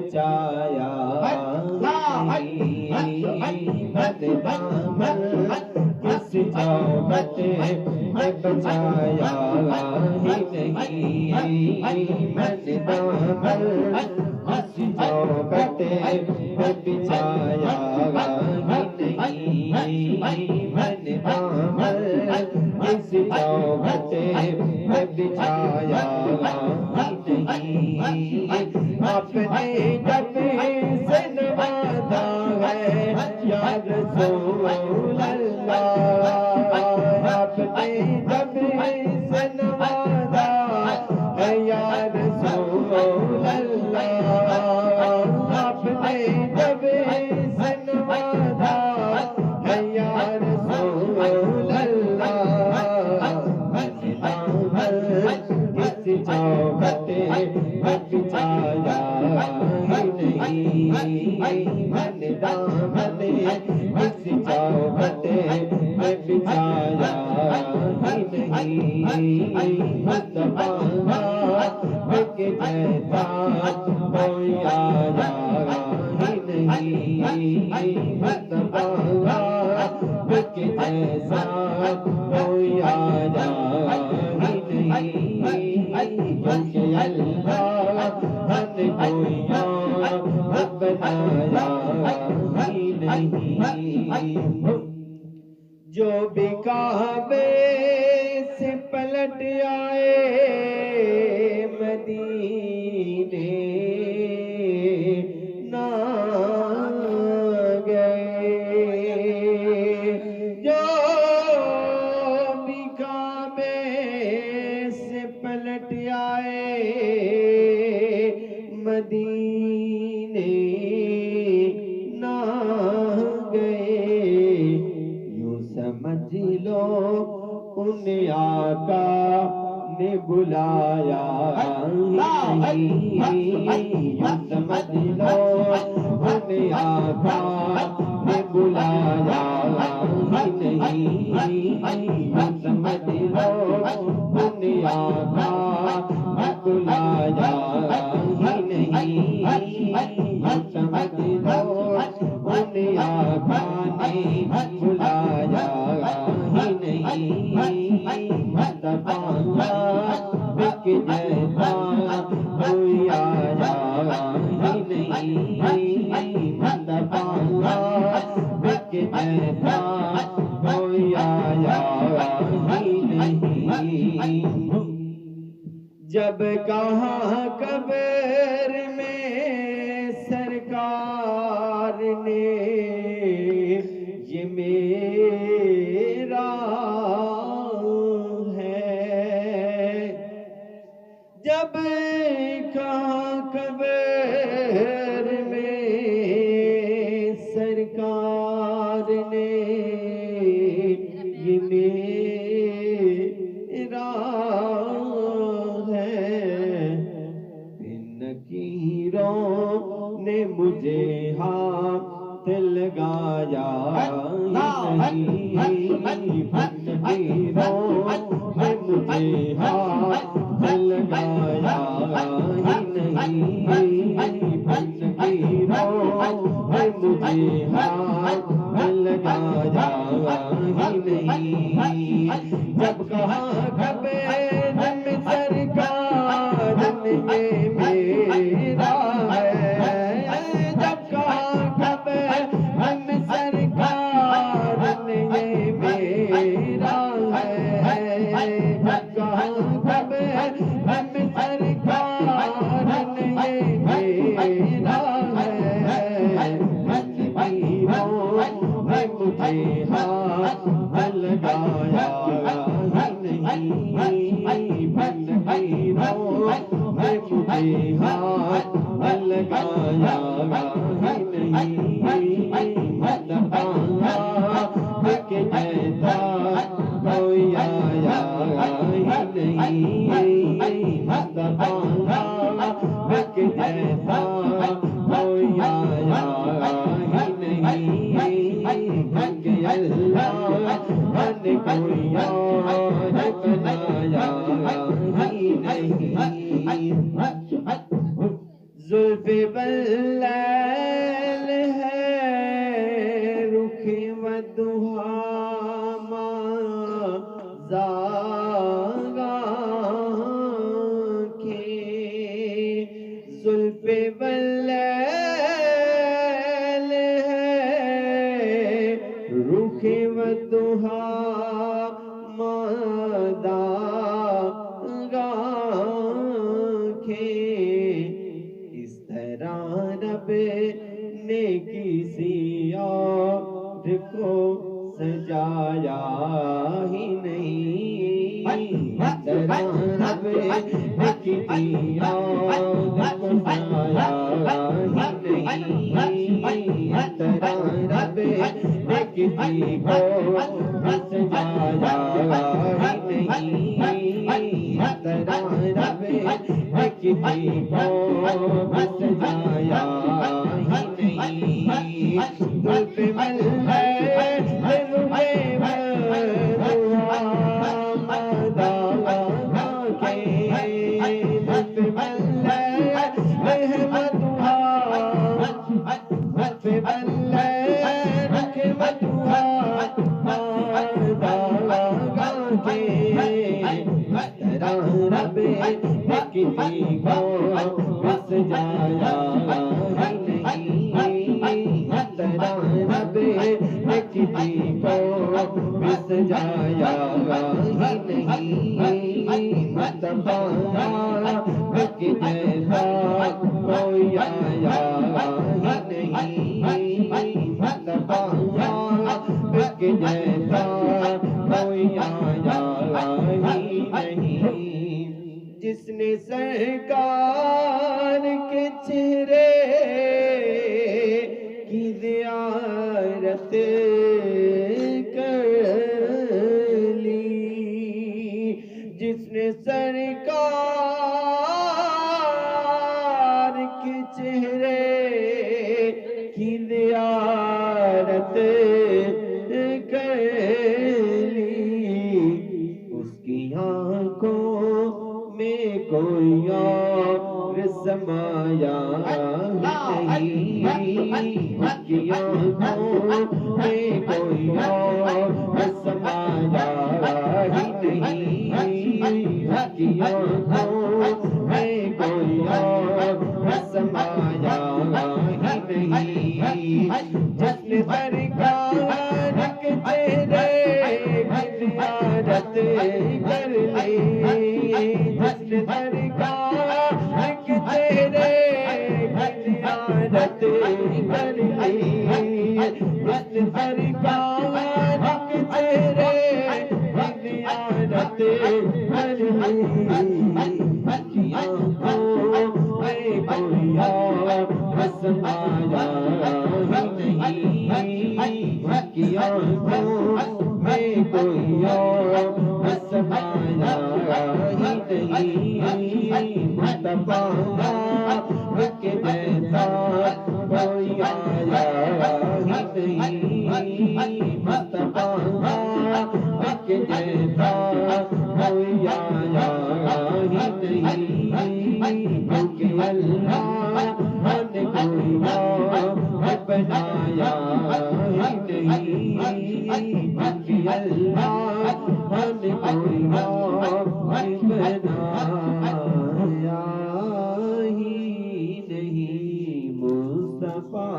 بچایا کس چوکھٹ میں بچایا ہی نہیں من دامن کس چوکھٹ میں بچایا ہی نہیں من دامن کس چوکھٹ میں بچایا ہی نہیں آپ نے جب سے نوازا ہے یا رسول اللہ آپ نے جب سے نوازا ہے یا رسول اللہ آپ نے جب سے نوازا ہے یا رسول اللہ کس چوکھٹ میں بچایا من دامن کس چوکھٹ میں بچایا نہیں مصطفیٰ کے جیسا کوئی آیا ہی نہیں مصطفیٰ کے جیسا کوئی آیا ہی نہیں کیونکہ اللہ نے کوئی بنایا ہی نہیں جو بھی کعبے سے پلٹ آئے مدینے نہ گئے جو بھی کعبے سے پلٹ آئے مدینے نہ گئے یوں سمجھ لو ان آقا نے بلایا نہیں یوں سمجھ لو ان آقا نے بلایا نہیں یوں سمجھ لو ان آقا نے بلایا نہیں سمجھ لو ان آقا نے بلایا ہی نہیں مصطفیٰ کے جیسا کوئی آیا ہی نہیں مصطفیٰ کے جیسا کوئی آیا ہی نہیں جب کہاں قبر میں سرکار نے یہ میرا ہے جب کہاں قبر میں سرکار نے یہ میرا نے مجھے ہاتھ لگایا نہیں فقیروں نے مجھے ہاتھ لگایا نہیں فقیروں نے مجھے ہاتھ لگایا نہیں جب کہاں قبر میں سرکار نے میرا زلف واللیل ہے رخ والضحیٰ زاغ آنکھیں زلف واللیل ہے رخ والضحیٰ داغ آنکھیں اس طرح رب نے کسی اور کو سجایا ہی نہیں، اس طرح رب نے کسی اور کو سجایا ہی نہیں، اس طرح رب نے کسی کو سجایا ہی نہیں، اس طرح رب نے کسی کو سجایا ہی نہیں، زلف واللیل رخ والضحیٰ آنکھیں زلف واللیل زلف واللیل رخ والضحیٰ زاغ آنکھیں طرح رب نے کسی کو سجایا ہی نہیں، طرح رب نے کسی کو سجایا ہی نہیں، مصطفیٰ کے جیسا کوئی آیا ہی نہیں، مصطفیٰ کے جیسا کوئی آیا ہی نہیں، جس نے سرکار کے چہرے کی زیارت کر لی، جس نے سرکار کے چہرے کی زیارت کر لی، اس کی آنکھوں میں کوئی اور سمایا نہیں، اس کی آنکھوں میں کوئی اور سمایا ہی نہیں، اس کی آنکھوں میں کوئی اور سمایا ہی نہیں، جس نے سرکار کے چہرے کی زیارت کر لی، جس نے سرکار کے چہرے کی زیارت کر لی، جس نے سرکار کے چہرے کی زیارت کر لی، اس کی آنکھوں میں کوئی اور سمایا ہی نہیں، اس کی آنکھوں میں کوئی اور سمایا ہی نہیں، مصطفیٰ کے جیسا کوئی آیا ہی نہیں، مصطفیٰ کے جیسا کوئی آیا ہی نہیں، کیونکہ اللہ نے کوئی اور بنایا ہی نہیں، کیونکہ اللہ نے کوئی اور بنایا ہی نہیں، مصطفیٰ